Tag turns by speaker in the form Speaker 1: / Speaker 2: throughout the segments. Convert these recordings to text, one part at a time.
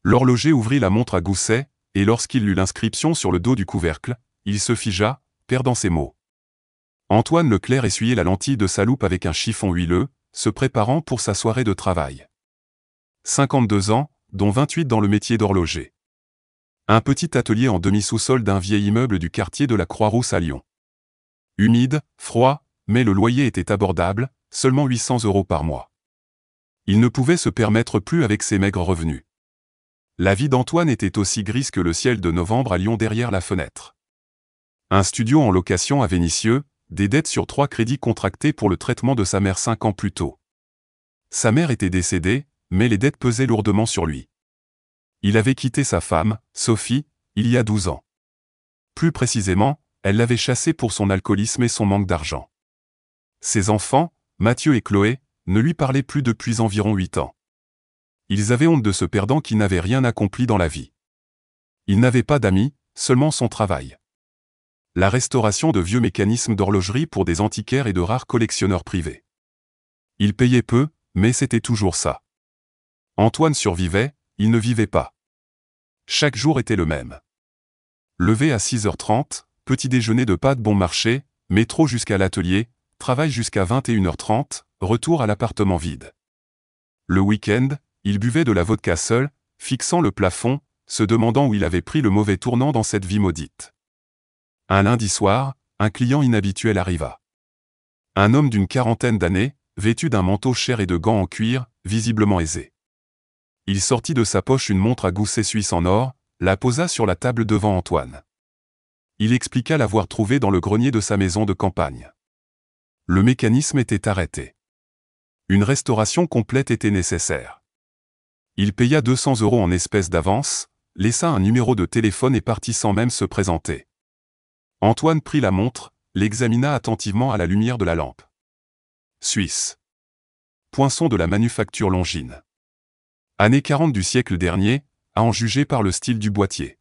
Speaker 1: L'horloger ouvrit la montre à gousset, et lorsqu'il lut l'inscription sur le dos du couvercle, il se figea, perdant ses mots. Antoine Leclerc essuyait la lentille de sa loupe avec un chiffon huileux, se préparant pour sa soirée de travail. 52 ans, dont 28 dans le métier d'horloger. Un petit atelier en demi-sous-sol d'un vieil immeuble du quartier de la Croix-Rousse à Lyon. Humide, froid, mais le loyer était abordable, seulement 800 € par mois. Il ne pouvait se permettre plus avec ses maigres revenus. La vie d'Antoine était aussi grise que le ciel de novembre à Lyon derrière la fenêtre. Un studio en location à Vénissieux, des dettes sur 3 crédits contractés pour le traitement de sa mère 5 ans plus tôt. Sa mère était décédée, mais les dettes pesaient lourdement sur lui. Il avait quitté sa femme, Sophie, il y a 12 ans. Plus précisément, elle l'avait chassé pour son alcoolisme et son manque d'argent. Ses enfants, Mathieu et Chloé, ne lui parlaient plus depuis environ 8 ans. Ils avaient honte de ce perdant qui n'avait rien accompli dans la vie. Il n'avait pas d'amis, seulement son travail. La restauration de vieux mécanismes d'horlogerie pour des antiquaires et de rares collectionneurs privés. Il payait peu, mais c'était toujours ça. Antoine survivait, il ne vivait pas. Chaque jour était le même. Levé à 6h30, petit déjeuner de pâtes bon marché, métro jusqu'à l'atelier, travail jusqu'à 21h30, retour à l'appartement vide. Le week-end, il buvait de la vodka seul, fixant le plafond, se demandant où il avait pris le mauvais tournant dans cette vie maudite. Un lundi soir, un client inhabituel arriva. Un homme d'une quarantaine d'années, vêtu d'un manteau cher et de gants en cuir, visiblement aisé. Il sortit de sa poche une montre à gousset suisse en or, la posa sur la table devant Antoine. Il expliqua l'avoir trouvée dans le grenier de sa maison de campagne. Le mécanisme était arrêté. Une restauration complète était nécessaire. Il paya 200 € en espèces d'avance, laissa un numéro de téléphone et partit sans même se présenter. Antoine prit la montre, l'examina attentivement à la lumière de la lampe. Suisse. Poinçon de la manufacture Longines. Années 40 du siècle dernier, à en juger par le style du boîtier.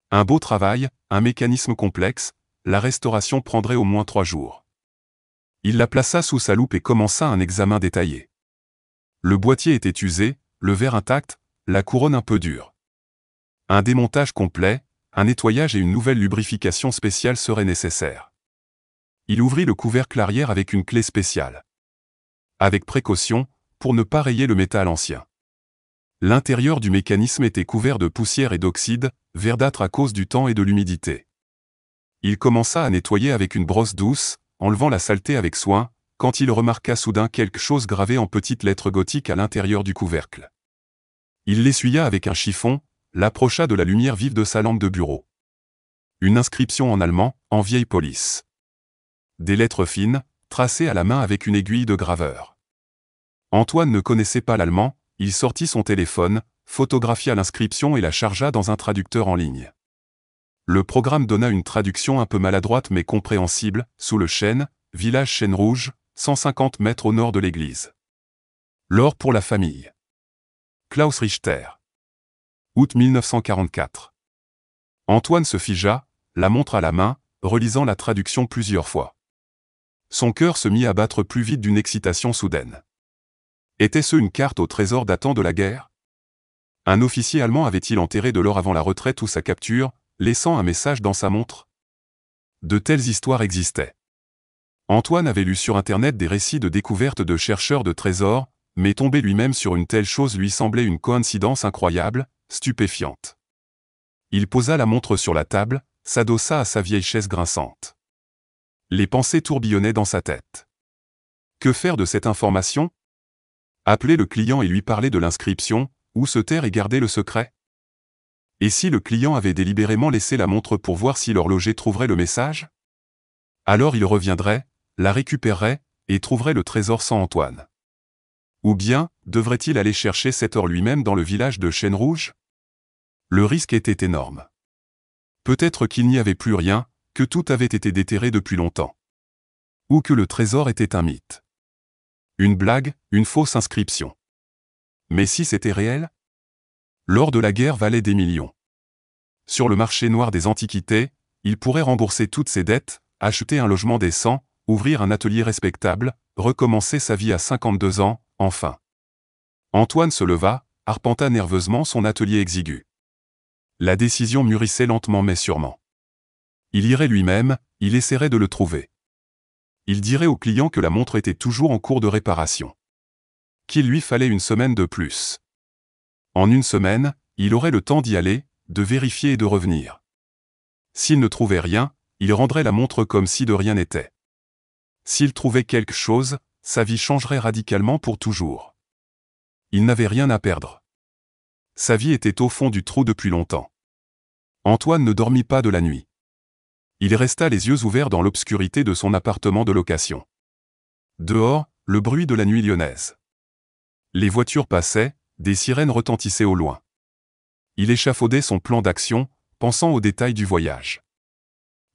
Speaker 1: Un beau travail, un mécanisme complexe, la restauration prendrait au moins 3 jours. Il la plaça sous sa loupe et commença un examen détaillé. Le boîtier était usé, le verre intact, la couronne un peu dure. Un démontage complet, un nettoyage et une nouvelle lubrification spéciale seraient nécessaires. Il ouvrit le couvercle arrière avec une clé spéciale. Avec précaution, pour ne pas rayer le métal ancien. L'intérieur du mécanisme était couvert de poussière et d'oxyde, verdâtre à cause du temps et de l'humidité. Il commença à nettoyer avec une brosse douce, enlevant la saleté avec soin, quand il remarqua soudain quelque chose gravé en petites lettres gothiques à l'intérieur du couvercle. Il l'essuya avec un chiffon, l'approcha de la lumière vive de sa lampe de bureau. Une inscription en allemand, en vieille police. Des lettres fines, tracées à la main avec une aiguille de graveur. Antoine ne connaissait pas l'allemand, il sortit son téléphone, photographia l'inscription et la chargea dans un traducteur en ligne. Le programme donna une traduction un peu maladroite mais compréhensible, sous le chêne, village Chêne Rouge, 150 mètres au nord de l'église. L'or pour la famille. Klaus Richter. Août 1944. Antoine se figea, la montre à la main, relisant la traduction plusieurs fois. Son cœur se mit à battre plus vite d'une excitation soudaine. Était-ce une carte au trésor datant de la guerre? Un officier allemand avait-il enterré de l'or avant la retraite ou sa capture, laissant un message dans sa montre? De telles histoires existaient. Antoine avait lu sur Internet des récits de découvertes de chercheurs de trésors, mais tomber lui-même sur une telle chose lui semblait une coïncidence incroyable, stupéfiante. Il posa la montre sur la table, s'adossa à sa vieille chaise grinçante. Les pensées tourbillonnaient dans sa tête. Que faire de cette information? Appeler le client et lui parler de l'inscription, ou se taire et garder le secret? Et si le client avait délibérément laissé la montre pour voir si l'horloger trouverait le message? Alors il reviendrait, la récupérerait, et trouverait le trésor sans Antoine. Ou bien, devrait-il aller chercher cet or lui-même dans le village de Chêne Rouge? Le risque était énorme. Peut-être qu'il n'y avait plus rien, que tout avait été déterré depuis longtemps. Ou que le trésor était un mythe. Une blague, une fausse inscription. Mais si c'était réel? L'or de la guerre valait des millions. Sur le marché noir des antiquités, il pourrait rembourser toutes ses dettes, acheter un logement décent, ouvrir un atelier respectable, recommencer sa vie à 52 ans, enfin. Antoine se leva, arpenta nerveusement son atelier exigu. La décision mûrissait lentement mais sûrement. Il irait lui-même, il essaierait de le trouver. Il dirait au client que la montre était toujours en cours de réparation. Qu'il lui fallait une semaine de plus. En une semaine, il aurait le temps d'y aller, de vérifier et de revenir. S'il ne trouvait rien, il rendrait la montre comme si de rien n'était. S'il trouvait quelque chose, sa vie changerait radicalement pour toujours. Il n'avait rien à perdre. Sa vie était au fond du trou depuis longtemps. Antoine ne dormit pas de la nuit. Il resta les yeux ouverts dans l'obscurité de son appartement de location. Dehors, le bruit de la nuit lyonnaise. Les voitures passaient, des sirènes retentissaient au loin. Il échafaudait son plan d'action, pensant aux détails du voyage.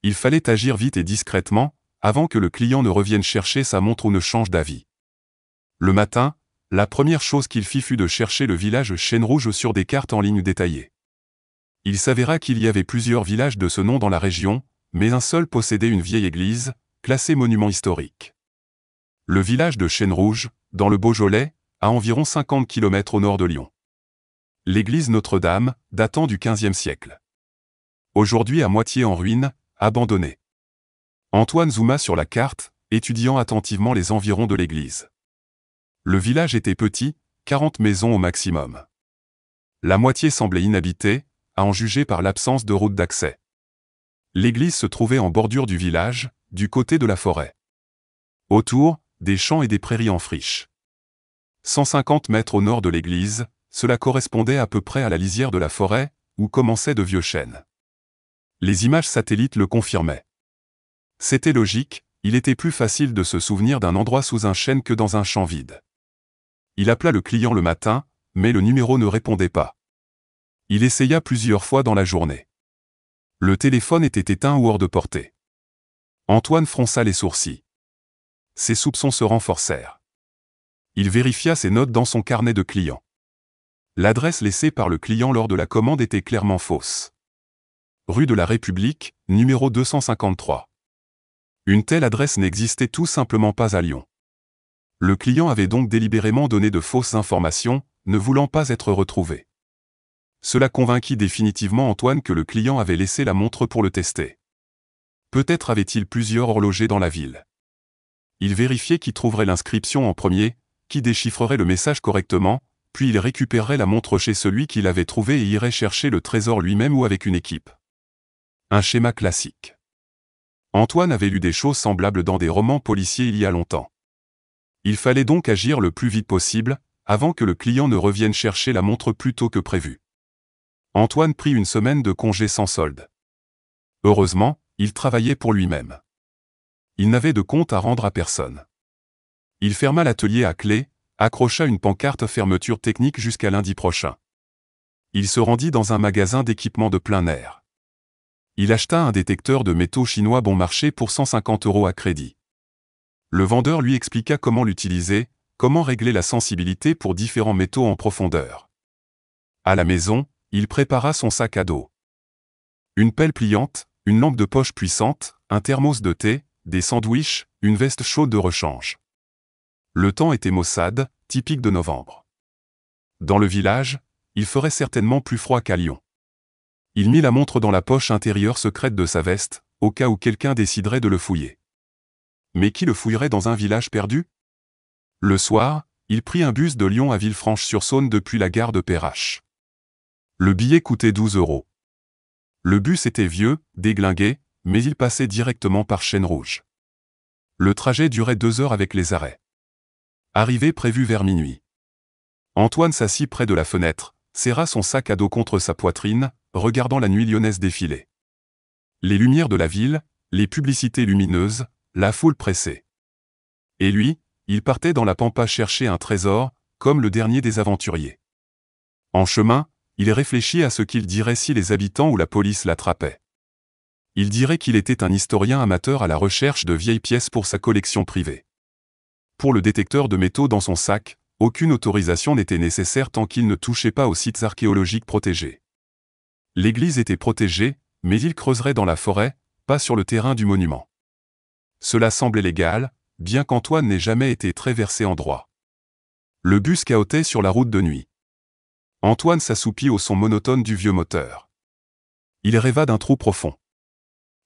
Speaker 1: Il fallait agir vite et discrètement, avant que le client ne revienne chercher sa montre ou ne change d'avis. Le matin, la première chose qu'il fit fut de chercher le village Chêne-Rouge sur des cartes en ligne détaillées. Il s'avéra qu'il y avait plusieurs villages de ce nom dans la région, mais un seul possédait une vieille église, classée monument historique. Le village de Chêne-Rouge, dans le Beaujolais, à environ 50 km au nord de Lyon. L'église Notre-Dame, datant du XVe siècle. Aujourd'hui à moitié en ruine, abandonnée. Antoine zooma sur la carte, étudiant attentivement les environs de l'église. Le village était petit, 40 maisons au maximum. La moitié semblait inhabitée, à en juger par l'absence de route d'accès. L'église se trouvait en bordure du village, du côté de la forêt. Autour, des champs et des prairies en friche. 150 mètres au nord de l'église, cela correspondait à peu près à la lisière de la forêt, où commençaient de vieux chênes. Les images satellites le confirmaient. C'était logique, il était plus facile de se souvenir d'un endroit sous un chêne que dans un champ vide. Il appela le client le matin, mais le numéro ne répondait pas. Il essaya plusieurs fois dans la journée. Le téléphone était éteint ou hors de portée. Antoine fronça les sourcils. Ses soupçons se renforcèrent. Il vérifia ses notes dans son carnet de clients. L'adresse laissée par le client lors de la commande était clairement fausse. Rue de la République, numéro 253. Une telle adresse n'existait tout simplement pas à Lyon. Le client avait donc délibérément donné de fausses informations, ne voulant pas être retrouvé. Cela convainquit définitivement Antoine que le client avait laissé la montre pour le tester. Peut-être avait-il plusieurs horlogers dans la ville. Il vérifiait qui trouverait l'inscription en premier, qui déchiffrerait le message correctement, puis il récupérerait la montre chez celui qui l'avait trouvée et irait chercher le trésor lui-même ou avec une équipe. Un schéma classique. Antoine avait lu des choses semblables dans des romans policiers il y a longtemps. Il fallait donc agir le plus vite possible, avant que le client ne revienne chercher la montre plus tôt que prévu. Antoine prit une semaine de congé sans solde. Heureusement, il travaillait pour lui-même. Il n'avait de compte à rendre à personne. Il ferma l'atelier à clé, accrocha une pancarte fermeture technique jusqu'à lundi prochain. Il se rendit dans un magasin d'équipement de plein air. Il acheta un détecteur de métaux chinois bon marché pour 150 € à crédit. Le vendeur lui expliqua comment l'utiliser, comment régler la sensibilité pour différents métaux en profondeur. À la maison, il prépara son sac à dos. Une pelle pliante, une lampe de poche puissante, un thermos de thé, des sandwichs, une veste chaude de rechange. Le temps était maussade, typique de novembre. Dans le village, il ferait certainement plus froid qu'à Lyon. Il mit la montre dans la poche intérieure secrète de sa veste, au cas où quelqu'un déciderait de le fouiller. Mais qui le fouillerait dans un village perdu? Le soir, il prit un bus de Lyon à Villefranche-sur-Saône depuis la gare de Perrache. Le billet coûtait 12 €. Le bus était vieux, déglingué, mais il passait directement par Chêne-Rouge. Le trajet durait 2 heures avec les arrêts. Arrivée prévue vers minuit. Antoine s'assit près de la fenêtre, serra son sac à dos contre sa poitrine, regardant la nuit lyonnaise défiler. Les lumières de la ville, les publicités lumineuses, la foule pressée. Et lui, il partait dans la pampa chercher un trésor, comme le dernier des aventuriers. En chemin, il réfléchit à ce qu'il dirait si les habitants ou la police l'attrapaient. Il dirait qu'il était un historien amateur à la recherche de vieilles pièces pour sa collection privée. Pour le détecteur de métaux dans son sac, aucune autorisation n'était nécessaire tant qu'il ne touchait pas aux sites archéologiques protégés. L'église était protégée, mais il creuserait dans la forêt, pas sur le terrain du monument. Cela semblait légal, bien qu'Antoine n'ait jamais été très versé en droit. Le bus cahotait sur la route de nuit. Antoine s'assoupit au son monotone du vieux moteur. Il rêva d'un trou profond.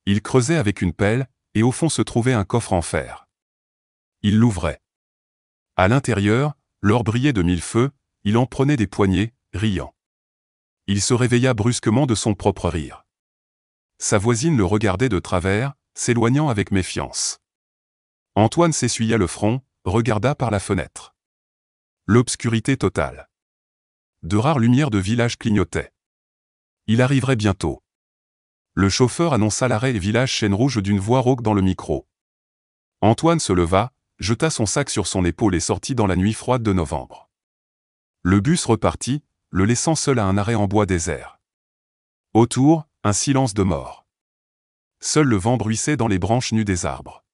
Speaker 1: Il creusait avec une pelle, et au fond se trouvait un coffre en fer. Il l'ouvrait. À l'intérieur, l'or brillait de mille feux, il en prenait des poignées, riant. Il se réveilla brusquement de son propre rire. Sa voisine le regardait de travers, s'éloignant avec méfiance. Antoine s'essuya le front, regarda par la fenêtre. L'obscurité totale. De rares lumières de village clignotaient. Il arriverait bientôt. Le chauffeur annonça l'arrêt et village Chêne-Rouge d'une voix rauque dans le micro. Antoine se leva, jeta son sac sur son épaule et sortit dans la nuit froide de novembre. Le bus repartit, le laissant seul à un arrêt en bois désert. Autour, un silence de mort. Seul le vent bruissait dans les branches nues des arbres.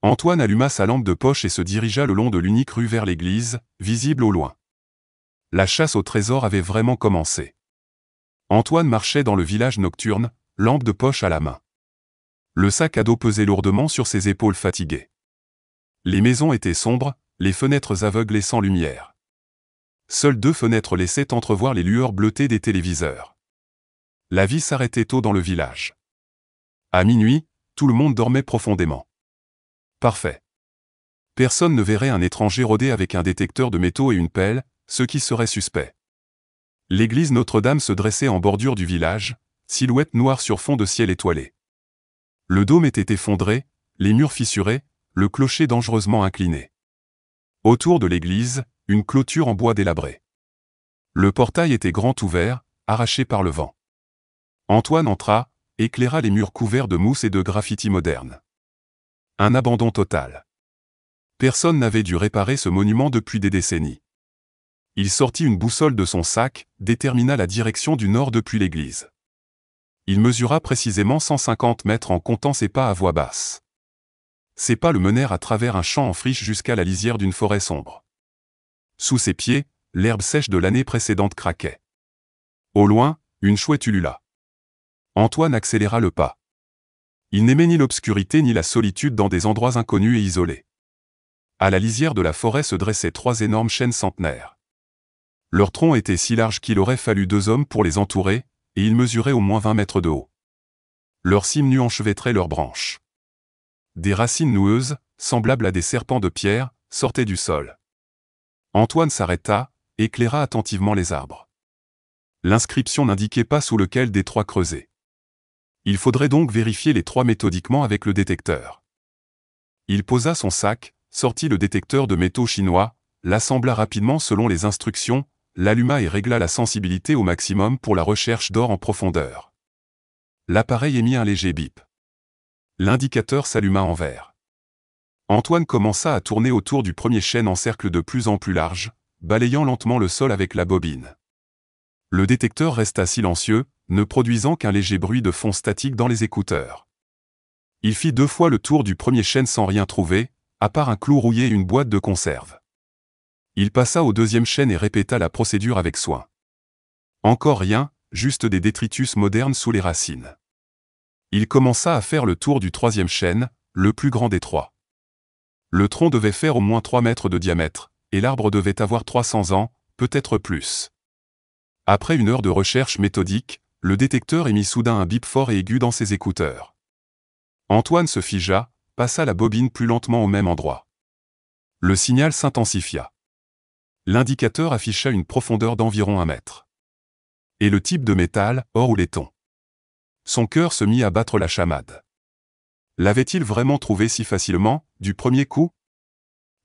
Speaker 1: Antoine alluma sa lampe de poche et se dirigea le long de l'unique rue vers l'église, visible au loin. La chasse au trésor avait vraiment commencé. Antoine marchait dans le village nocturne, lampe de poche à la main. Le sac à dos pesait lourdement sur ses épaules fatiguées. Les maisons étaient sombres, les fenêtres aveuglées sans lumière. Seules 2 fenêtres laissaient entrevoir les lueurs bleutées des téléviseurs. La vie s'arrêtait tôt dans le village. À minuit, tout le monde dormait profondément. Parfait. Personne ne verrait un étranger rôder avec un détecteur de métaux et une pelle, ce qui serait suspect. L'église Notre-Dame se dressait en bordure du village, silhouette noire sur fond de ciel étoilé. Le dôme était effondré, les murs fissurés, le clocher dangereusement incliné. Autour de l'église, une clôture en bois délabré. Le portail était grand ouvert, arraché par le vent. Antoine entra, éclaira les murs couverts de mousse et de graffitis modernes. Un abandon total. Personne n'avait dû réparer ce monument depuis des décennies. Il sortit une boussole de son sac, détermina la direction du nord depuis l'église. Il mesura précisément 150 mètres en comptant ses pas à voix basse. Ses pas le menèrent à travers un champ en friche jusqu'à la lisière d'une forêt sombre. Sous ses pieds, l'herbe sèche de l'année précédente craquait. Au loin, une chouette ulula. Antoine accéléra le pas. Il n'aimait ni l'obscurité ni la solitude dans des endroits inconnus et isolés. À la lisière de la forêt se dressaient 3 énormes chênes centenaires. Leur tronc était si large qu'il aurait fallu 2 hommes pour les entourer, et ils mesuraient au moins 20 mètres de haut. Leurs cimes nues enchevêtraient leurs branches. Des racines noueuses, semblables à des serpents de pierre, sortaient du sol. Antoine s'arrêta, éclaira attentivement les arbres. L'inscription n'indiquait pas sous lequel des 3 creuser. Il faudrait donc vérifier les 3 méthodiquement avec le détecteur. Il posa son sac, sortit le détecteur de métaux chinois, l'assembla rapidement selon les instructions, l'alluma et régla la sensibilité au maximum pour la recherche d'or en profondeur. L'appareil émit un léger bip. L'indicateur s'alluma en vert. Antoine commença à tourner autour du premier chêne en cercle de plus en plus large, balayant lentement le sol avec la bobine. Le détecteur resta silencieux, ne produisant qu'un léger bruit de fond statique dans les écouteurs. Il fit 2 fois le tour du premier chêne sans rien trouver, à part un clou rouillé et une boîte de conserve. Il passa au 2e chêne et répéta la procédure avec soin. Encore rien, juste des détritus modernes sous les racines. Il commença à faire le tour du 3e chêne, le plus grand des 3. Le tronc devait faire au moins 3 mètres de diamètre, et l'arbre devait avoir 300 ans, peut-être plus. Après une heure de recherche méthodique, le détecteur émit soudain un bip fort et aigu dans ses écouteurs. Antoine se figea, passa la bobine plus lentement au même endroit. Le signal s'intensifia. L'indicateur afficha une profondeur d'environ 1 mètre. Et le type de métal, or ou laiton. Son cœur se mit à battre la chamade. L'avait-il vraiment trouvé si facilement, du premier coup?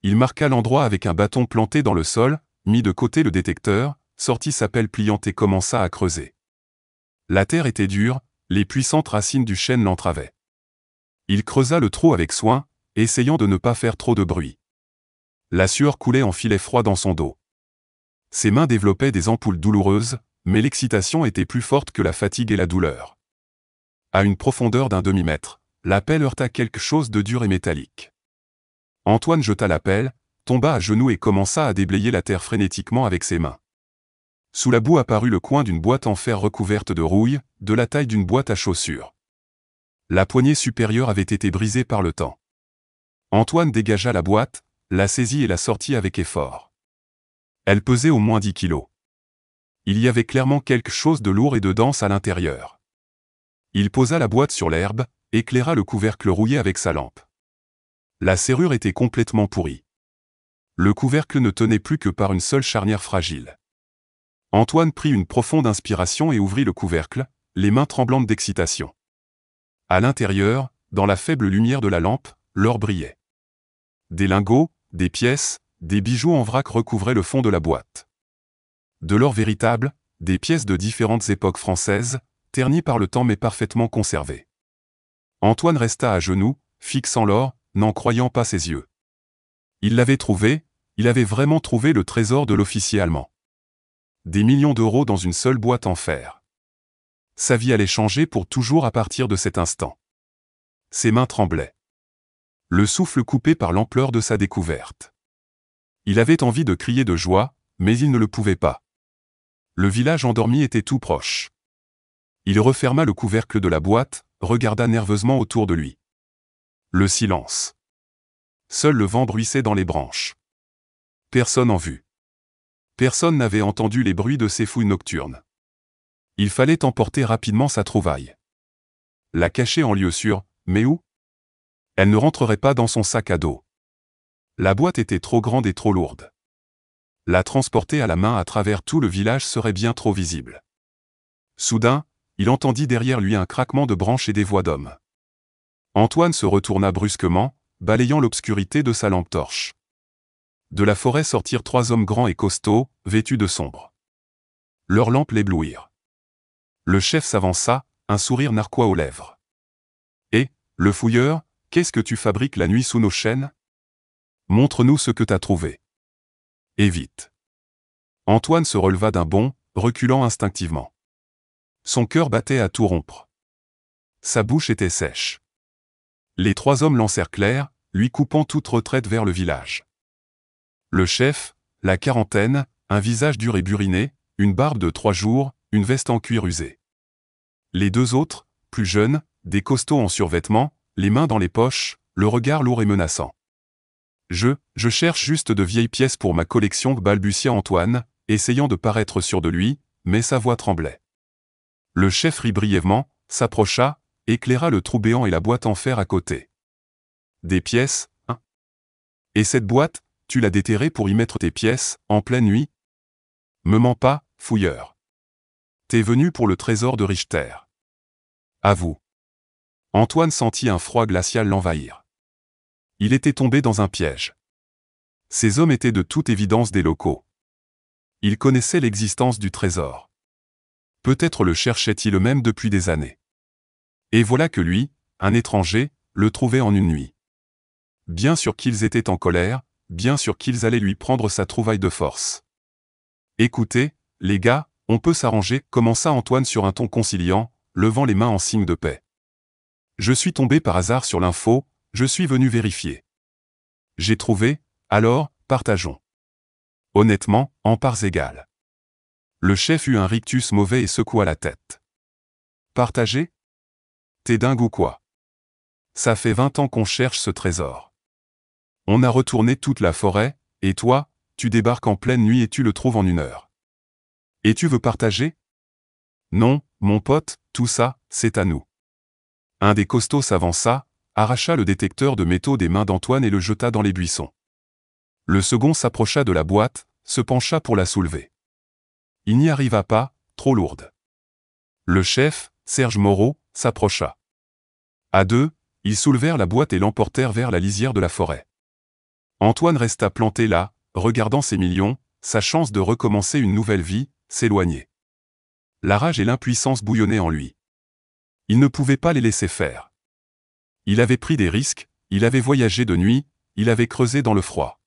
Speaker 1: Il marqua l'endroit avec un bâton planté dans le sol, mit de côté le détecteur, sortit sa pelle pliante et commença à creuser. La terre était dure, les puissantes racines du chêne l'entravaient. Il creusa le trou avec soin, essayant de ne pas faire trop de bruit. La sueur coulait en filets froids dans son dos. Ses mains développaient des ampoules douloureuses, mais l'excitation était plus forte que la fatigue et la douleur. À une profondeur d'1 demi-mètre, la pelle heurta quelque chose de dur et métallique. Antoine jeta la pelle, tomba à genoux et commença à déblayer la terre frénétiquement avec ses mains. Sous la boue apparut le coin d'une boîte en fer recouverte de rouille, de la taille d'une boîte à chaussures. La poignée supérieure avait été brisée par le temps. Antoine dégagea la boîte, la saisit et la sortit avec effort. Elle pesait au moins 10 kilos. Il y avait clairement quelque chose de lourd et de dense à l'intérieur. Il posa la boîte sur l'herbe, éclaira le couvercle rouillé avec sa lampe. La serrure était complètement pourrie. Le couvercle ne tenait plus que par une seule charnière fragile. Antoine prit une profonde inspiration et ouvrit le couvercle, les mains tremblantes d'excitation. À l'intérieur, dans la faible lumière de la lampe, l'or brillait. Des lingots, des pièces, des bijoux en vrac recouvraient le fond de la boîte. De l'or véritable, des pièces de différentes époques françaises, ternies par le temps mais parfaitement conservées. Antoine resta à genoux, fixant l'or, n'en croyant pas ses yeux. Il l'avait trouvé, il avait vraiment trouvé le trésor de l'officier allemand. Des millions d'euros dans une seule boîte en fer. Sa vie allait changer pour toujours à partir de cet instant. Ses mains tremblaient. Le souffle coupé par l'ampleur de sa découverte. Il avait envie de crier de joie, mais il ne le pouvait pas. Le village endormi était tout proche. Il referma le couvercle de la boîte, regarda nerveusement autour de lui. Le silence. Seul le vent bruissait dans les branches. Personne en vue. Personne n'avait entendu les bruits de ces fouilles nocturnes. Il fallait emporter rapidement sa trouvaille. La cacher en lieu sûr, mais où? Elle ne rentrerait pas dans son sac à dos. La boîte était trop grande et trop lourde. La transporter à la main à travers tout le village serait bien trop visible. Soudain, il entendit derrière lui un craquement de branches et des voix d'hommes. Antoine se retourna brusquement, balayant l'obscurité de sa lampe torche. De la forêt sortirent 3 hommes grands et costauds, vêtus de sombre. Leurs lampes l'éblouirent. Le chef s'avança, un sourire narquois aux lèvres. « Eh, le fouilleur, qu'est-ce que tu fabriques la nuit sous nos chênes? Montre-nous ce que t'as trouvé. Et vite. » Antoine se releva d'un bond, reculant instinctivement. Son cœur battait à tout rompre. Sa bouche était sèche. Les 3 hommes l'encerclèrent, lui coupant toute retraite vers le village. Le chef, la quarantaine, un visage dur et buriné, une barbe de 3 jours, une veste en cuir usé. Les 2 autres, plus jeunes, des costauds en survêtement, les mains dans les poches, le regard lourd et menaçant. Je cherche juste de vieilles pièces pour ma collection, balbutia Antoine, essayant de paraître sûr de lui, mais sa voix tremblait. Le chef rit brièvement, s'approcha, éclaira le trou béant et la boîte en fer à côté. Des pièces, hein? Et cette boîte, tu l'as déterrée pour y mettre tes pièces, en pleine nuit? Me mens pas, fouilleur. T'es venu pour le trésor de Richter. À vous. Antoine sentit un froid glacial l'envahir. Il était tombé dans un piège. Ces hommes étaient de toute évidence des locaux. Ils connaissaient l'existence du trésor. Peut-être le cherchait-il eux-mêmes depuis des années. Et voilà que lui, un étranger, le trouvait en une nuit. Bien sûr qu'ils étaient en colère, bien sûr qu'ils allaient lui prendre sa trouvaille de force. « Écoutez, les gars, on peut s'arranger, » commença Antoine sur un ton conciliant, levant les mains en signe de paix. « Je suis tombé par hasard sur l'info, je suis venu vérifier. J'ai trouvé, alors, partageons. Honnêtement, en parts égales. » Le chef eut un rictus mauvais et secoua la tête. « Partager? T'es dingue ou quoi? Ça fait 20 ans qu'on cherche ce trésor. On a retourné toute la forêt, et toi, tu débarques en pleine nuit et tu le trouves en 1 heure. Et tu veux partager? Non, mon pote, tout ça, c'est à nous. » Un des costauds s'avança, arracha le détecteur de métaux des mains d'Antoine et le jeta dans les buissons. Le second s'approcha de la boîte, se pencha pour la soulever. Il n'y arriva pas, trop lourde. Le chef, Serge Moreau, s'approcha. À 2, ils soulevèrent la boîte et l'emportèrent vers la lisière de la forêt. Antoine resta planté là, regardant ces millions, sa chance de recommencer une nouvelle vie, s'éloigner. La rage et l'impuissance bouillonnaient en lui. Il ne pouvait pas les laisser faire. Il avait pris des risques, il avait voyagé de nuit, il avait creusé dans le froid.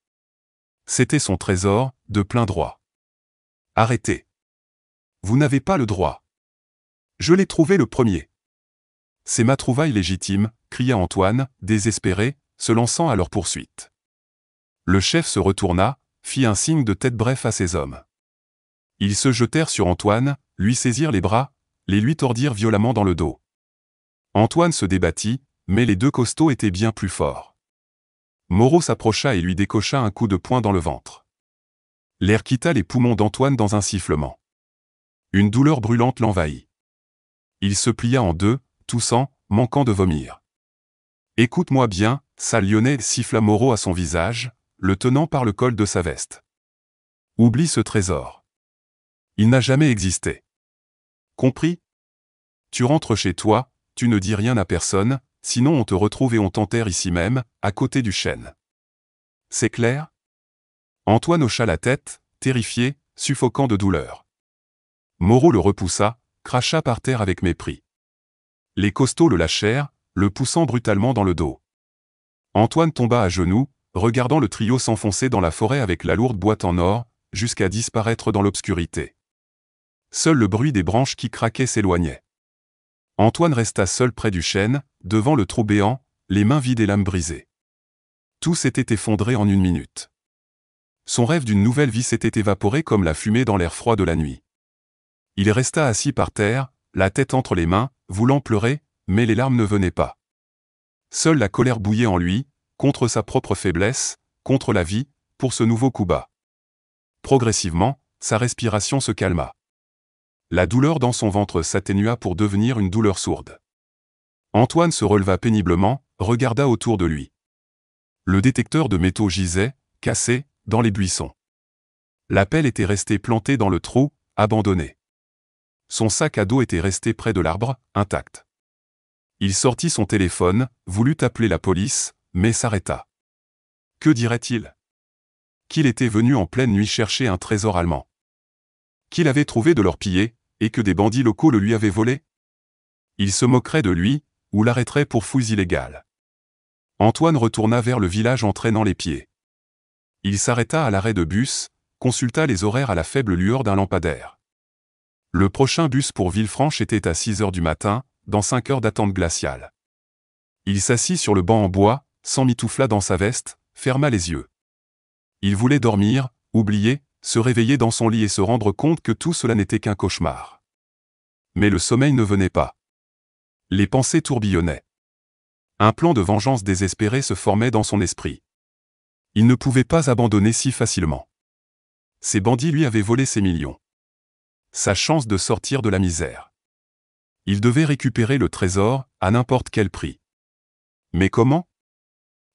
Speaker 1: C'était son trésor, de plein droit. Arrêtez. Vous n'avez pas le droit. Je l'ai trouvé le premier. C'est ma trouvaille légitime, cria Antoine, désespéré, se lançant à leur poursuite. Le chef se retourna, fit un signe de tête bref à ses hommes. Ils se jetèrent sur Antoine, lui saisirent les bras, les lui tordirent violemment dans le dos. Antoine se débattit, mais les 2 costauds étaient bien plus forts. Moreau s'approcha et lui décocha un coup de poing dans le ventre. L'air quitta les poumons d'Antoine dans un sifflement. Une douleur brûlante l'envahit. Il se plia en deux, toussant, manquant de vomir. « Écoute-moi bien, sale Lyonnais » siffla Moreau à son visage, le tenant par le col de sa veste. « Oublie ce trésor. Il n'a jamais existé. Compris? Tu rentres chez toi, tu ne dis rien à personne, sinon on te retrouve et on t'enterre ici même, à côté du chêne. C'est clair ?» Antoine hocha la tête, terrifié, suffoquant de douleur. Moreau le repoussa, cracha par terre avec mépris. Les costauds le lâchèrent, le poussant brutalement dans le dos. Antoine tomba à genoux, regardant le trio s'enfoncer dans la forêt avec la lourde boîte en or, jusqu'à disparaître dans l'obscurité. Seul le bruit des branches qui craquaient s'éloignait. Antoine resta seul près du chêne, devant le trou béant, les mains vides et l'âme brisée. Tout s'était effondré en une minute. Son rêve d'une nouvelle vie s'était évaporé comme la fumée dans l'air froid de la nuit. Il resta assis par terre, la tête entre les mains, voulant pleurer, mais les larmes ne venaient pas. Seule la colère bouillait en lui, contre sa propre faiblesse, contre la vie, pour ce nouveau coup bas. Progressivement, sa respiration se calma. La douleur dans son ventre s'atténua pour devenir une douleur sourde. Antoine se releva péniblement, regarda autour de lui. Le détecteur de métaux gisait, cassé, dans les buissons. La pelle était restée plantée dans le trou, abandonnée. Son sac à dos était resté près de l'arbre, intact. Il sortit son téléphone, voulut appeler la police, mais s'arrêta. Que dirait-il? Qu'il était venu en pleine nuit chercher un trésor allemand. Qu'il avait trouvé de l'or pillé, et que des bandits locaux le lui avaient volé? Il se moquerait de lui, ou l'arrêterait pour fouilles illégales. Antoine retourna vers le village en traînant les pieds. Il s'arrêta à l'arrêt de bus, consulta les horaires à la faible lueur d'un lampadaire. Le prochain bus pour Villefranche était à 6 heures du matin, dans 5 heures d'attente glaciale. Il s'assit sur le banc en bois, s'emmitoufla dans sa veste, ferma les yeux. Il voulait dormir, oublier, se réveiller dans son lit et se rendre compte que tout cela n'était qu'un cauchemar. Mais le sommeil ne venait pas. Les pensées tourbillonnaient. Un plan de vengeance désespéré se formait dans son esprit. Il ne pouvait pas abandonner si facilement. Ces bandits lui avaient volé ses millions. Sa chance de sortir de la misère. Il devait récupérer le trésor, à n'importe quel prix. Mais comment?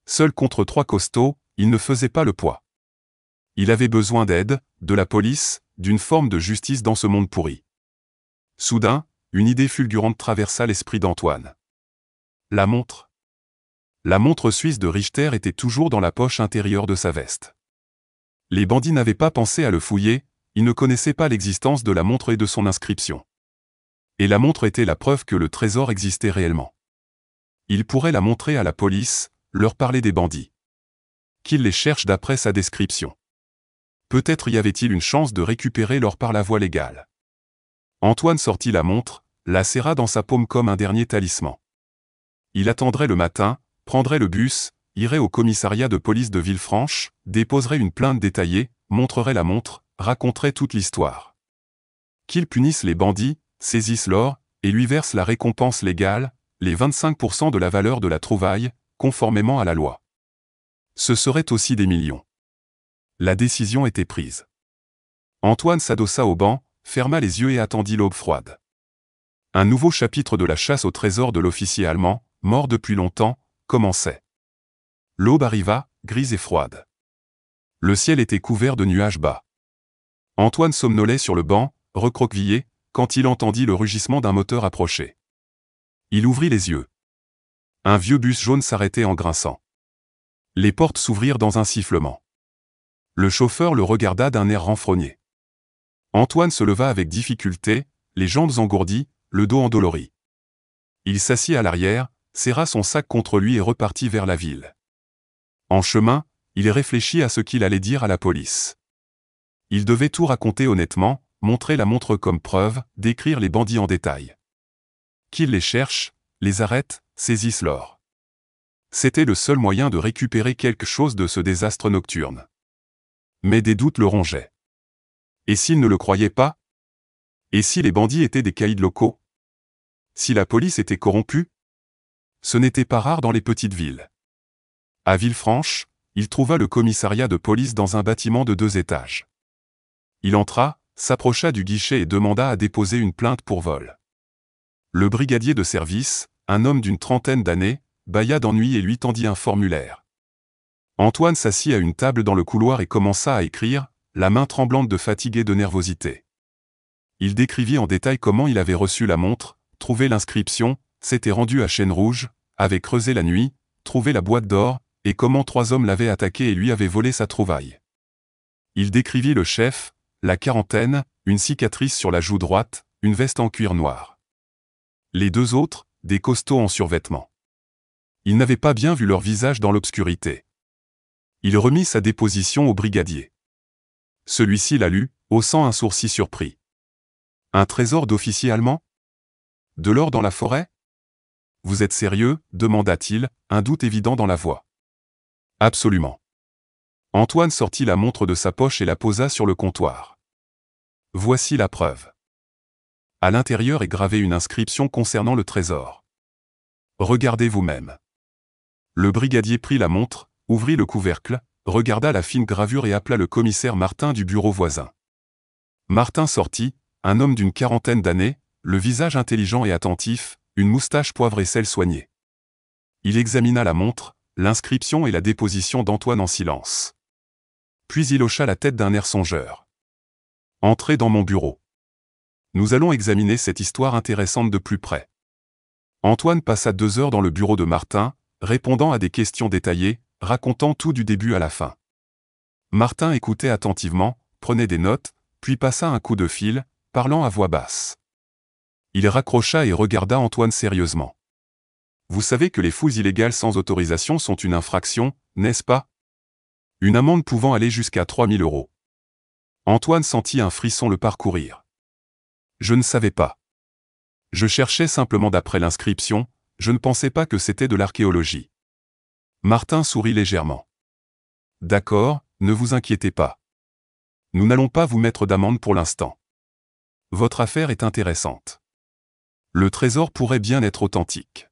Speaker 1: Seul contre 3 costauds, il ne faisait pas le poids. Il avait besoin d'aide, de la police, d'une forme de justice dans ce monde pourri. Soudain, une idée fulgurante traversa l'esprit d'Antoine. La montre. La montre suisse de Richter était toujours dans la poche intérieure de sa veste. Les bandits n'avaient pas pensé à le fouiller, ils ne connaissaient pas l'existence de la montre et de son inscription. Et la montre était la preuve que le trésor existait réellement. Il pourrait la montrer à la police, leur parler des bandits. Qu'ils les cherchent d'après sa description. Peut-être y avait-il une chance de récupérer l'or par la voie légale. Antoine sortit la montre, la serra dans sa paume comme un dernier talisman. Il attendrait le matin, prendrait le bus, irait au commissariat de police de Villefranche, déposerait une plainte détaillée, montrerait la montre, raconterait toute l'histoire. Qu'ils punissent les bandits, saisissent l'or, et lui versent la récompense légale, les 25% de la valeur de la trouvaille, conformément à la loi. Ce seraient aussi des millions. La décision était prise. Antoine s'adossa au banc, ferma les yeux et attendit l'aube froide. Un nouveau chapitre de la chasse au trésor de l'officier allemand, mort depuis longtemps, commençait. L'aube arriva, grise et froide. Le ciel était couvert de nuages bas. Antoine somnolait sur le banc, recroquevillé, quand il entendit le rugissement d'un moteur approcher. Il ouvrit les yeux. Un vieux bus jaune s'arrêtait en grinçant. Les portes s'ouvrirent dans un sifflement. Le chauffeur le regarda d'un air renfrogné. Antoine se leva avec difficulté, les jambes engourdies, le dos endolori. Il s'assit à l'arrière, serra son sac contre lui et repartit vers la ville. En chemin, il réfléchit à ce qu'il allait dire à la police. Il devait tout raconter honnêtement, montrer la montre comme preuve, décrire les bandits en détail. Qu'ils les cherchent, les arrêtent, saisissent l'or. C'était le seul moyen de récupérer quelque chose de ce désastre nocturne. Mais des doutes le rongeaient. Et s'il ne le croyait pas? Et si les bandits étaient des caïds locaux? Si la police était corrompue? Ce n'était pas rare dans les petites villes. À Villefranche, il trouva le commissariat de police dans un bâtiment de 2 étages. Il entra, s'approcha du guichet et demanda à déposer une plainte pour vol. Le brigadier de service, un homme d'une trentaine d'années, bâilla d'ennui et lui tendit un formulaire. Antoine s'assit à une table dans le couloir et commença à écrire, la main tremblante de fatigue et de nervosité. Il décrivit en détail comment il avait reçu la montre, trouvé l'inscription, s'était rendu à Chêne-Rouge, avait creusé la nuit, trouvé la boîte d'or, et comment 3 hommes l'avaient attaqué et lui avaient volé sa trouvaille. Il décrivit le chef, la quarantaine, une cicatrice sur la joue droite, une veste en cuir noir. Les 2 autres, des costauds en survêtement. Il n'avait pas bien vu leur visage dans l'obscurité. Il remit sa déposition au brigadier. Celui-ci la lut, haussant un sourcil surpris. Un trésor d'officier allemand? De l'or dans la forêt? Vous êtes sérieux? Demanda-t-il, un doute évident dans la voix. Absolument. Antoine sortit la montre de sa poche et la posa sur le comptoir. Voici la preuve. À l'intérieur est gravée une inscription concernant le trésor. Regardez vous-même. Le brigadier prit la montre, ouvrit le couvercle, regarda la fine gravure et appela le commissaire Martin du bureau voisin. Martin sortit, un homme d'une quarantaine d'années, le visage intelligent et attentif, une moustache poivre et sel soignée. Il examina la montre, l'inscription et la déposition d'Antoine en silence. Puis il hocha la tête d'un air songeur. Entrez dans mon bureau. Nous allons examiner cette histoire intéressante de plus près. Antoine passa 2 heures dans le bureau de Martin, répondant à des questions détaillées, racontant tout du début à la fin. Martin écoutait attentivement, prenait des notes, puis passa un coup de fil, parlant à voix basse. Il raccrocha et regarda Antoine sérieusement. Vous savez que les fouilles illégales sans autorisation sont une infraction, n'est-ce pas? Une amende pouvant aller jusqu'à 3 000 €. Antoine sentit un frisson le parcourir. Je ne savais pas. Je cherchais simplement d'après l'inscription, je ne pensais pas que c'était de l'archéologie. Martin sourit légèrement. D'accord, ne vous inquiétez pas. Nous n'allons pas vous mettre d'amende pour l'instant. Votre affaire est intéressante. Le trésor pourrait bien être authentique.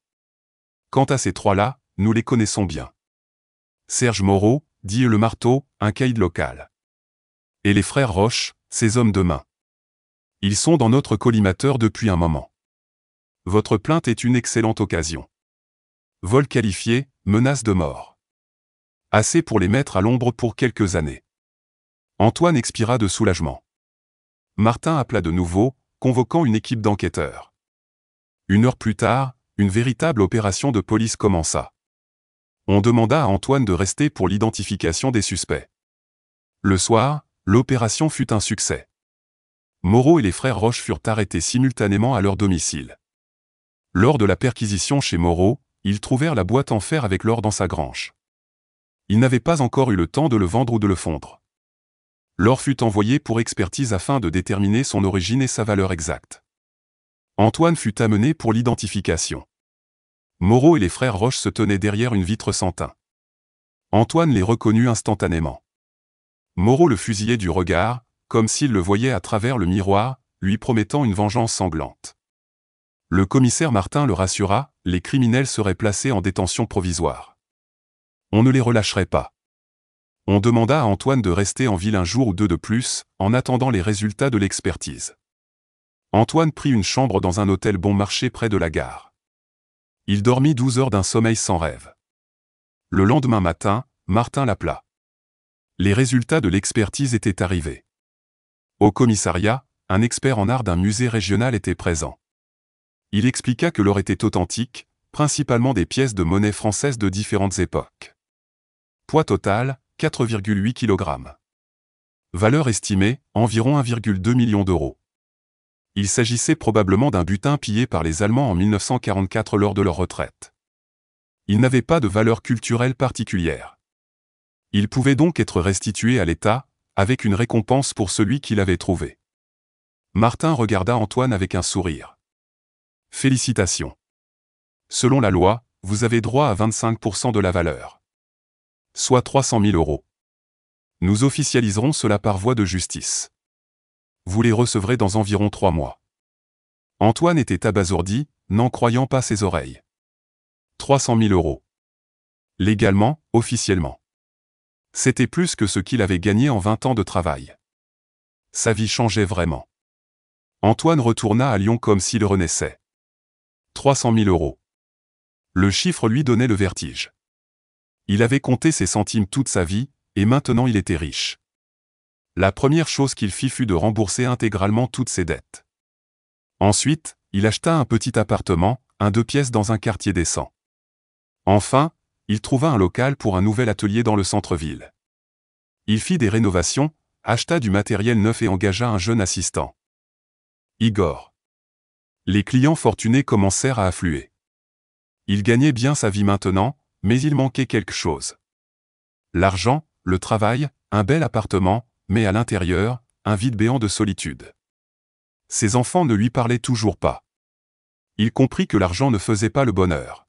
Speaker 1: Quant à ces 3-là, nous les connaissons bien. Serge Moreau, dit le marteau, un caïd local. Et les frères Roche, ces hommes de main. Ils sont dans notre collimateur depuis un moment. Votre plainte est une excellente occasion. Vol qualifié, menace de mort. Assez pour les mettre à l'ombre pour quelques années. Antoine expira de soulagement. Martin appela de nouveau, convoquant une équipe d'enquêteurs. 1 heure plus tard, une véritable opération de police commença. On demanda à Antoine de rester pour l'identification des suspects. Le soir, l'opération fut un succès. Moreau et les frères Roche furent arrêtés simultanément à leur domicile. Lors de la perquisition chez Moreau, ils trouvèrent la boîte en fer avec l'or dans sa grange. Ils n'avaient pas encore eu le temps de le vendre ou de le fondre. L'or fut envoyé pour expertise afin de déterminer son origine et sa valeur exacte. Antoine fut amené pour l'identification. Moreau et les frères Roche se tenaient derrière une vitre sans teint. Antoine les reconnut instantanément. Moreau le fusillait du regard, comme s'il le voyait à travers le miroir, lui promettant une vengeance sanglante. Le commissaire Martin le rassura, les criminels seraient placés en détention provisoire. On ne les relâcherait pas. On demanda à Antoine de rester en ville 1 jour ou 2 de plus, en attendant les résultats de l'expertise. Antoine prit une chambre dans un hôtel bon marché près de la gare. Il dormit 12 heures d'un sommeil sans rêve. Le lendemain matin, Martin l'appela. Les résultats de l'expertise étaient arrivés. Au commissariat, un expert en art d'un musée régional était présent. Il expliqua que l'or était authentique, principalement des pièces de monnaie française de différentes époques. Poids total, 4,8 kg. Valeur estimée, environ 1,2 million d'euros. Il s'agissait probablement d'un butin pillé par les Allemands en 1944 lors de leur retraite. Il n'avait pas de valeur culturelle particulière. Il pouvait donc être restitué à l'État, avec une récompense pour celui qui l'avait trouvé. Martin regarda Antoine avec un sourire. Félicitations. Selon la loi, vous avez droit à 25% de la valeur. Soit 300 000 €. Nous officialiserons cela par voie de justice. Vous les recevrez dans environ 3 mois. Antoine était abasourdi, n'en croyant pas ses oreilles. 300 000 €. Légalement, officiellement. C'était plus que ce qu'il avait gagné en 20 ans de travail. Sa vie changeait vraiment. Antoine retourna à Lyon comme s'il renaissait. 300 000 euros. Le chiffre lui donnait le vertige. Il avait compté ses centimes toute sa vie, et maintenant il était riche. La première chose qu'il fit fut de rembourser intégralement toutes ses dettes. Ensuite, il acheta un petit appartement, un 2 pièces dans un quartier décent. Enfin, il trouva un local pour un nouvel atelier dans le centre-ville. Il fit des rénovations, acheta du matériel neuf et engagea un jeune assistant. Igor. Les clients fortunés commencèrent à affluer. Il gagnait bien sa vie maintenant, mais il manquait quelque chose. L'argent, le travail, un bel appartement, mais à l'intérieur, un vide béant de solitude. Ses enfants ne lui parlaient toujours pas. Il comprit que l'argent ne faisait pas le bonheur.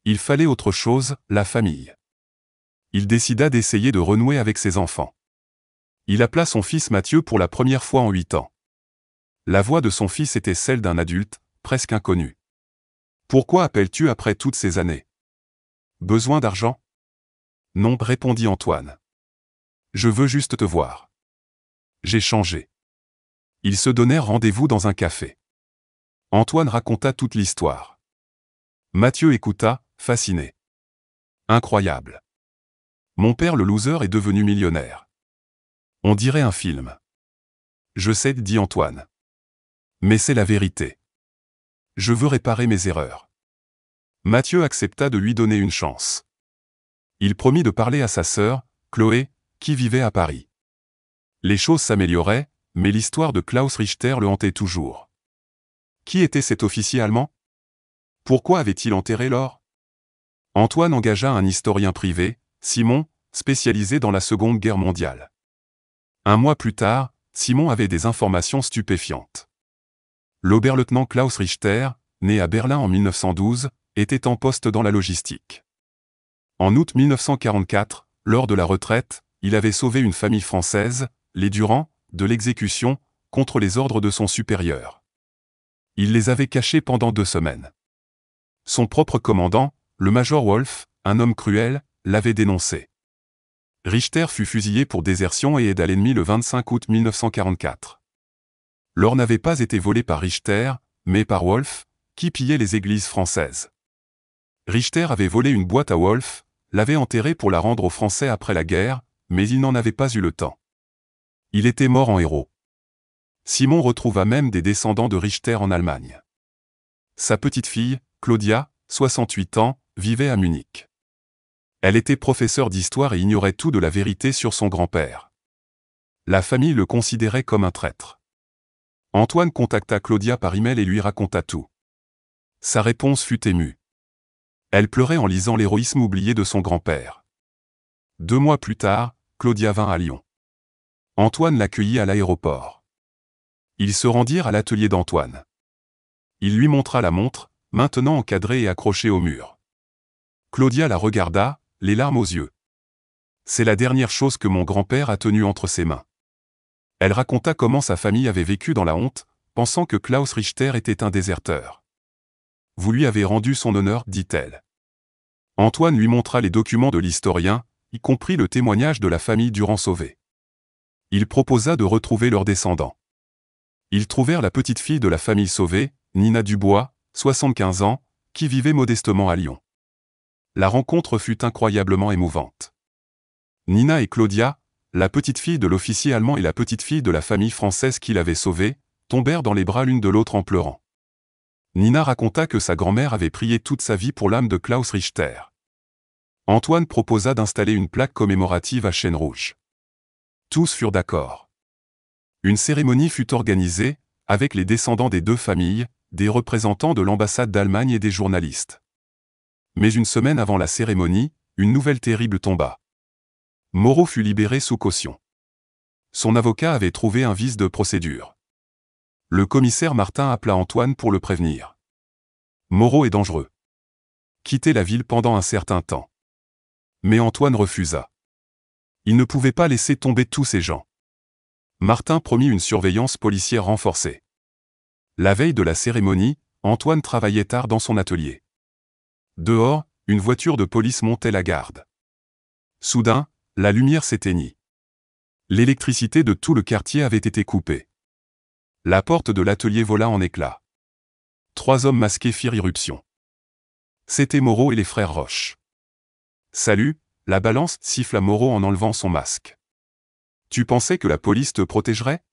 Speaker 1: Il fallait autre chose, la famille. Il décida d'essayer de renouer avec ses enfants. Il appela son fils Mathieu pour la première fois en 8 ans. La voix de son fils était celle d'un adulte, presque inconnu. « Pourquoi appelles-tu après toutes ces années ? Besoin d'argent ? » « Non, répondit Antoine. Je veux juste te voir. J'ai changé. » Ils se donnèrent rendez-vous dans un café. Antoine raconta toute l'histoire. Mathieu écouta, fasciné. Incroyable. Mon père le loser est devenu millionnaire. On dirait un film. Je sais, dit Antoine. Mais c'est la vérité. Je veux réparer mes erreurs. Mathieu accepta de lui donner une chance. Il promit de parler à sa sœur, Chloé, qui vivait à Paris. Les choses s'amélioraient, mais l'histoire de Klaus Richter le hantait toujours. Qui était cet officier allemand ? Pourquoi avait-il enterré l'or ? Antoine engagea un historien privé, Simon, spécialisé dans la Seconde Guerre mondiale. Un mois plus tard, Simon avait des informations stupéfiantes. L'oberlieutenant Klaus Richter, né à Berlin en 1912, était en poste dans la logistique. En août 1944, lors de la retraite, il avait sauvé une famille française, les Durand, de l'exécution, contre les ordres de son supérieur. Il les avait cachés pendant 2 semaines. Son propre commandant, le major Wolf, un homme cruel, l'avait dénoncé. Richter fut fusillé pour désertion et aide à l'ennemi le 25 août 1944. L'or n'avait pas été volé par Richter, mais par Wolf, qui pillait les églises françaises. Richter avait volé une boîte à Wolf, l'avait enterrée pour la rendre aux Français après la guerre, mais il n'en avait pas eu le temps. Il était mort en héros. Simon retrouva même des descendants de Richter en Allemagne. Sa petite-fille, Claudia, 68 ans, vivait à Munich. Elle était professeure d'histoire et ignorait tout de la vérité sur son grand-père. La famille le considérait comme un traître. Antoine contacta Claudia par email et lui raconta tout. Sa réponse fut émue. Elle pleurait en lisant l'héroïsme oublié de son grand-père. 2 mois plus tard, Claudia vint à Lyon. Antoine l'accueillit à l'aéroport. Ils se rendirent à l'atelier d'Antoine. Il lui montra la montre, maintenant encadrée et accrochée au mur. Claudia la regarda, les larmes aux yeux. C'est la dernière chose que mon grand-père a tenue entre ses mains. Elle raconta comment sa famille avait vécu dans la honte, pensant que Klaus Richter était un déserteur. Vous lui avez rendu son honneur, dit-elle. Antoine lui montra les documents de l'historien, y compris le témoignage de la famille Durand sauvée. Il proposa de retrouver leurs descendants. Ils trouvèrent la petite-fille de la famille sauvée, Nina Dubois, 75 ans, qui vivait modestement à Lyon. La rencontre fut incroyablement émouvante. Nina et Claudia, la petite-fille de l'officier allemand et la petite-fille de la famille française qui l'avait sauvée, tombèrent dans les bras l'une de l'autre en pleurant. Nina raconta que sa grand-mère avait prié toute sa vie pour l'âme de Klaus Richter. Antoine proposa d'installer une plaque commémorative à Chêne-Rouge. Tous furent d'accord. Une cérémonie fut organisée, avec les descendants des 2 familles, des représentants de l'ambassade d'Allemagne et des journalistes. Mais une semaine avant la cérémonie, une nouvelle terrible tomba. Moreau fut libéré sous caution. Son avocat avait trouvé un vice de procédure. Le commissaire Martin appela Antoine pour le prévenir. Moreau est dangereux. Quittez la ville pendant un certain temps. Mais Antoine refusa. Il ne pouvait pas laisser tomber tous ces gens. Martin promit une surveillance policière renforcée. La veille de la cérémonie, Antoine travaillait tard dans son atelier. Dehors, une voiture de police montait la garde. Soudain, la lumière s'éteignit. L'électricité de tout le quartier avait été coupée. La porte de l'atelier vola en éclats. 3 hommes masqués firent irruption. C'étaient Moreau et les frères Roche. « Salut !» la balance siffla Moreau en enlevant son masque. « Tu pensais que la police te protégerait ?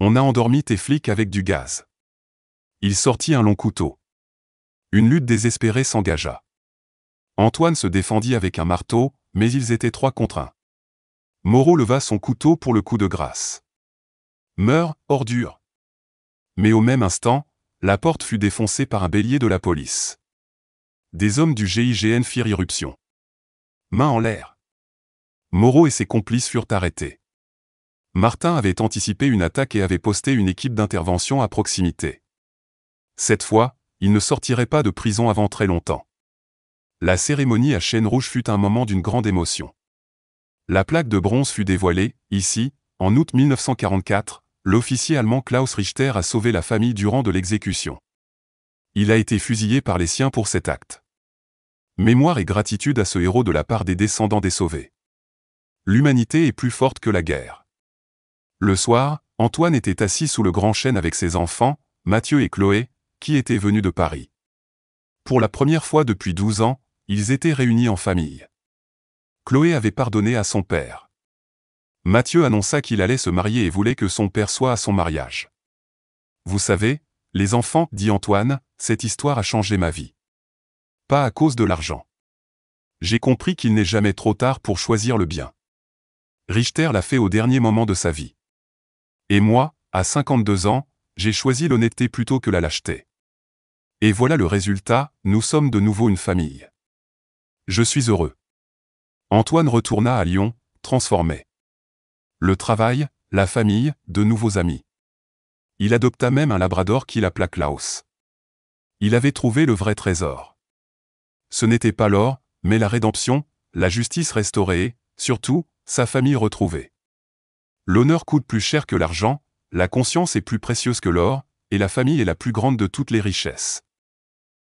Speaker 1: On a endormi tes flics avec du gaz. » Il sortit un long couteau. Une lutte désespérée s'engagea. Antoine se défendit avec un marteau, mais ils étaient 3 contre 1. Moreau leva son couteau pour le coup de grâce. « Meurs, ordure !» Mais au même instant, la porte fut défoncée par un bélier de la police. Des hommes du GIGN firent irruption. Main en l'air. Moreau et ses complices furent arrêtés. Martin avait anticipé une attaque et avait posté une équipe d'intervention à proximité. Cette fois, il ne sortirait pas de prison avant très longtemps. La cérémonie à Chêne Rouge fut un moment d'une grande émotion. La plaque de bronze fut dévoilée, ici, en août 1944, l'officier allemand Klaus Richter a sauvé la famille Durand de l'exécution. Il a été fusillé par les siens pour cet acte. Mémoire et gratitude à ce héros de la part des descendants des sauvés. L'humanité est plus forte que la guerre. Le soir, Antoine était assis sous le grand chêne avec ses enfants, Mathieu et Chloé, qui étaient venus de Paris. Pour la première fois depuis 12 ans, ils étaient réunis en famille. Chloé avait pardonné à son père. Mathieu annonça qu'il allait se marier et voulait que son père soit à son mariage. « Vous savez, les enfants, dit Antoine, cette histoire a changé ma vie. Pas à cause de l'argent. J'ai compris qu'il n'est jamais trop tard pour choisir le bien. Richter l'a fait au dernier moment de sa vie. Et moi, à 52 ans, j'ai choisi l'honnêteté plutôt que la lâcheté. Et voilà le résultat, nous sommes de nouveau une famille. Je suis heureux. » Antoine retourna à Lyon, transformé. Le travail, la famille, de nouveaux amis. Il adopta même un labrador qu'il appela Klaus. Il avait trouvé le vrai trésor. Ce n'était pas l'or, mais la rédemption, la justice restaurée, surtout, sa famille retrouvée. L'honneur coûte plus cher que l'argent, la conscience est plus précieuse que l'or, et la famille est la plus grande de toutes les richesses.